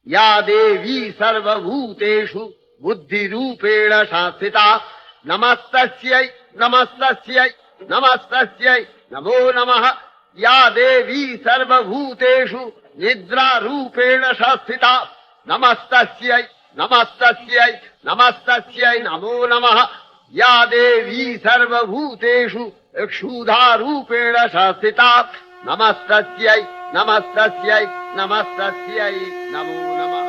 या देवी सर्वभूतेषु बुद्धिरूपेण संस्थिता नमस्तस्यै नमस्तस्यै नमस्तस्यै नमो नमः। या देवी सर्वभूतेषु निद्रारूपेण संस्थिता नमस्तस्यै नमस्तस्यै नमस्तस्यै नमो नमः। या देवी सर्वभूतेषु क्षुधारूपेण संस्थिता नमस्तस्यै नमस्तस्यै नमस्तस्यै नमो नमः।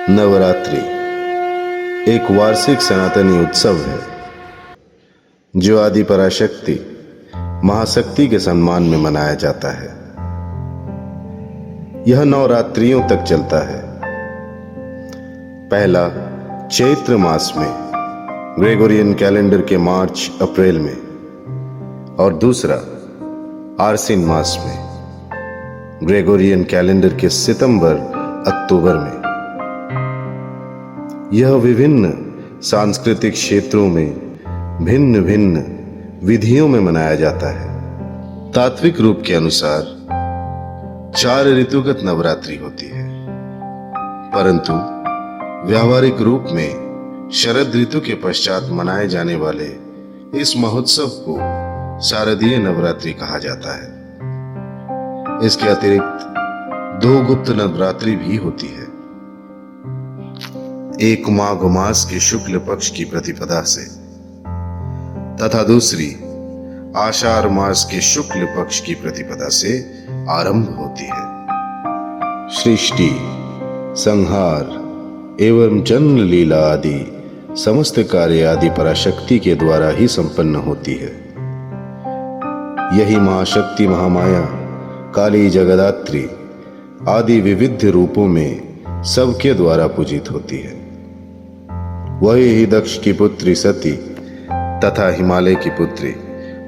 नवरात्रि एक वार्षिक सनातनी उत्सव है जो आदि पराशक्ति महाशक्ति के सम्मान में मनाया जाता है। यह 9 रात्रियों तक चलता है। पहला चैत्र मास में ग्रेगोरियन कैलेंडर के मार्च अप्रैल में और दूसरा आश्विन मास में ग्रेगोरियन कैलेंडर के सितंबर अक्टूबर में। यह विभिन्न सांस्कृतिक क्षेत्रों में भिन्न भिन्न विधियों में मनाया जाता है। तात्विक रूप के अनुसार 4 ऋतुगत नवरात्रि होती है, परंतु व्यावहारिक रूप में शरद ऋतु के पश्चात मनाए जाने वाले इस महोत्सव को शारदीय नवरात्रि कहा जाता है। इसके अतिरिक्त 2 गुप्त नवरात्रि भी होती है, एक माघ मास के शुक्ल पक्ष की प्रतिपदा से तथा दूसरी आषाढ़ मास के शुक्ल पक्ष की प्रतिपदा से आरंभ होती है। सृष्टि, संहार एवं जन्म लीला आदि समस्त कार्य आदि पराशक्ति के द्वारा ही संपन्न होती है। यही महाशक्ति महामाया काली जगदात्री आदि विविध रूपों में सबके द्वारा पूजित होती है। वही ही दक्ष की पुत्री सती तथा हिमालय की पुत्री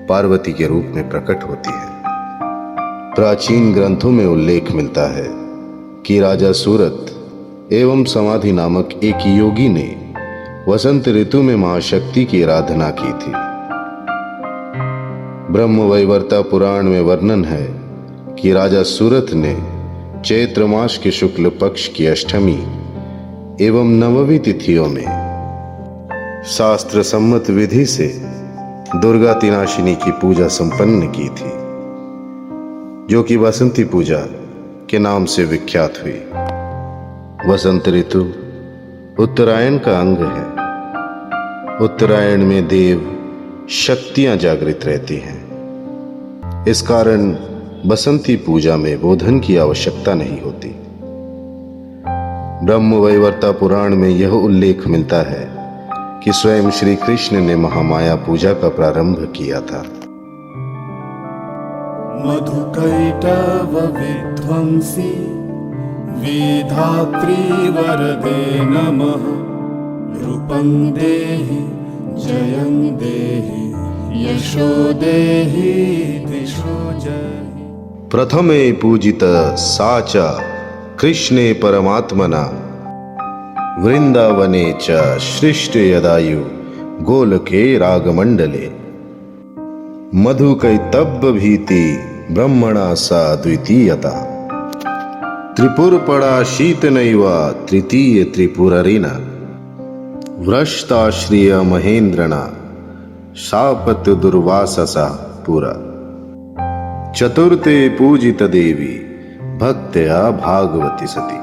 पार्वती के रूप में प्रकट होती है। प्राचीन ग्रंथों में उल्लेख मिलता है कि राजा सूरत एवं समाधि नामक एक योगी ने वसंत ऋतु में महाशक्ति की आराधना की थी। ब्रह्मवैवर्ता पुराण में वर्णन है कि राजा सूरत ने चैत्र मास के शुक्ल पक्ष की अष्टमी एवं नवमी तिथियों में शास्त्र सम्मत विधि से दुर्गा तिनाशिनी की पूजा संपन्न की थी, जो कि बसंती पूजा के नाम से विख्यात हुई। वसंत ऋतु उत्तरायण का अंग है। उत्तरायण में देव शक्तियां जागृत रहती हैं। इस कारण बसंती पूजा में बोधन की आवश्यकता नहीं होती। ब्रह्मवैवर्ता पुराण में यह उल्लेख मिलता है कि स्वयं श्री कृष्ण ने महामाया पूजा का प्रारंभ किया था। मधुकैटव विध्वंसी विधात्री वरदे नमः। रूपं देहि जयं देहि यशो देहि दिशो जहि। प्रथमे पूजित साचा कृष्णे परमात्मना वृंदावने च सृष्टे यदायु गोलके रागमंडले। मधुकैटभ भीति ब्रह्मणा सा द्वितीयता। त्रिपुरपड़ा शीतनैव तृतीय त्रिपुररिना। व्रष्टाश्रिय महेंद्रना शापत दुर्वाससा पुरा। चतुर्थे पूजित देवी भक्त्या भागवती सती।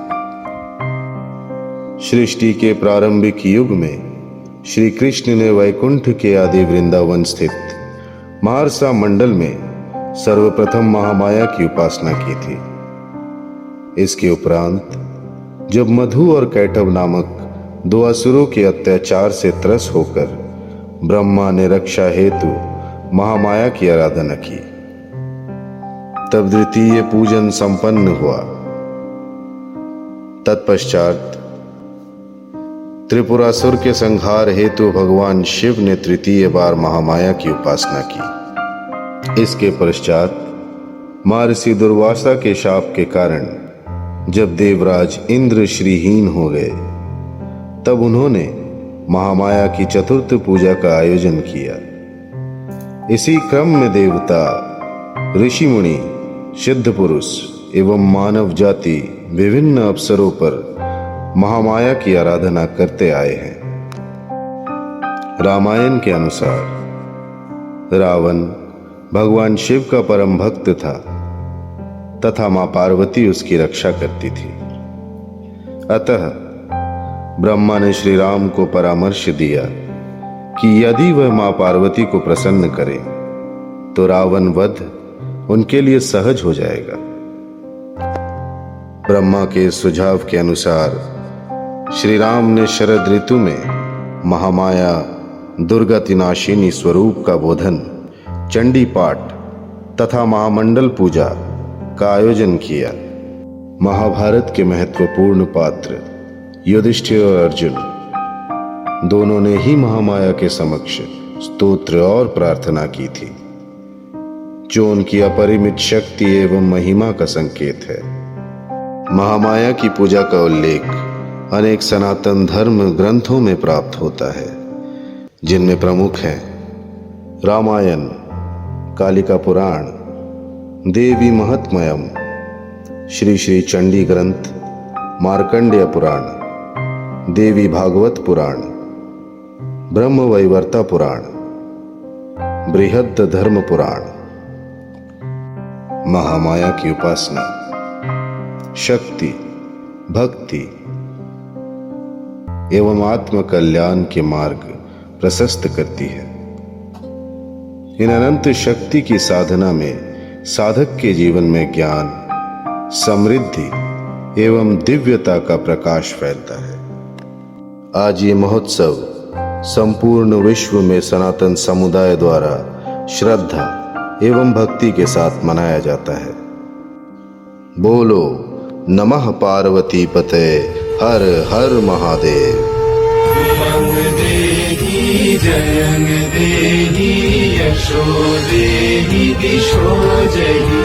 सृष्टि के प्रारंभिक युग में श्री कृष्ण ने वैकुंठ के आदि वृंदावन स्थित महर्षा मंडल में सर्वप्रथम महामाया की उपासना की थी। इसके उपरांत जब मधु और कैटभ नामक 2 असुरों के अत्याचार से त्रस्त होकर ब्रह्मा ने रक्षा हेतु महामाया की आराधना की, तब द्वितीय पूजन संपन्न हुआ। तत्पश्चात त्रिपुरासुर के संहार हेतु भगवान शिव ने तृतीय बार महामाया की उपासना की। इसके पश्चात महर्षि दुर्वासा के शाप के कारण जब देवराज इंद्र श्रीहीन हो गए, तब उन्होंने महामाया की चतुर्थ पूजा का आयोजन किया। इसी क्रम में देवता, ऋषि मुनि, सिद्ध पुरुष एवं मानव जाति विभिन्न अवसरों पर महामाया की आराधना करते आए हैं। रामायण के अनुसार रावण भगवान शिव का परम भक्त था तथा मां पार्वती उसकी रक्षा करती थी। अतः ब्रह्मा ने श्री राम को परामर्श दिया कि यदि वह मां पार्वती को प्रसन्न करे तो रावण वध उनके लिए सहज हो जाएगा। ब्रह्मा के सुझाव के अनुसार श्री राम ने शरद ऋतु में महामाया दुर्गतिनाशिनी स्वरूप का बोधन, चंडी पाठ तथा महामंडल पूजा का आयोजन किया। महाभारत के महत्वपूर्ण पात्र युधिष्ठिर और अर्जुन दोनों ने ही महामाया के समक्ष स्तोत्र और प्रार्थना की थी, जो उनकी अपरिमित शक्ति एवं महिमा का संकेत है। महामाया की पूजा का उल्लेख अनेक सनातन धर्म ग्रंथों में प्राप्त होता है, जिनमें प्रमुख हैं रामायण, कालिका पुराण, देवी महत्मयम, श्री श्री चंडी ग्रंथ, मार्कंडेय पुराण, देवी भागवत पुराण, ब्रह्मवैवर्ता पुराण, बृहद धर्म पुराण। महामाया की उपासना शक्ति, भक्ति एवं आत्म कल्याण के मार्ग प्रशस्त करती है। इन अनंत शक्ति की साधना में साधक के जीवन में ज्ञान, समृद्धि एवं दिव्यता का प्रकाश फैलता है। आज ये महोत्सव संपूर्ण विश्व में सनातन समुदाय द्वारा श्रद्धा एवं भक्ति के साथ मनाया जाता है। बोलो नमः पार्वती पते हर हर महादेव। जयं देहि यशो देहि दिशो जयि।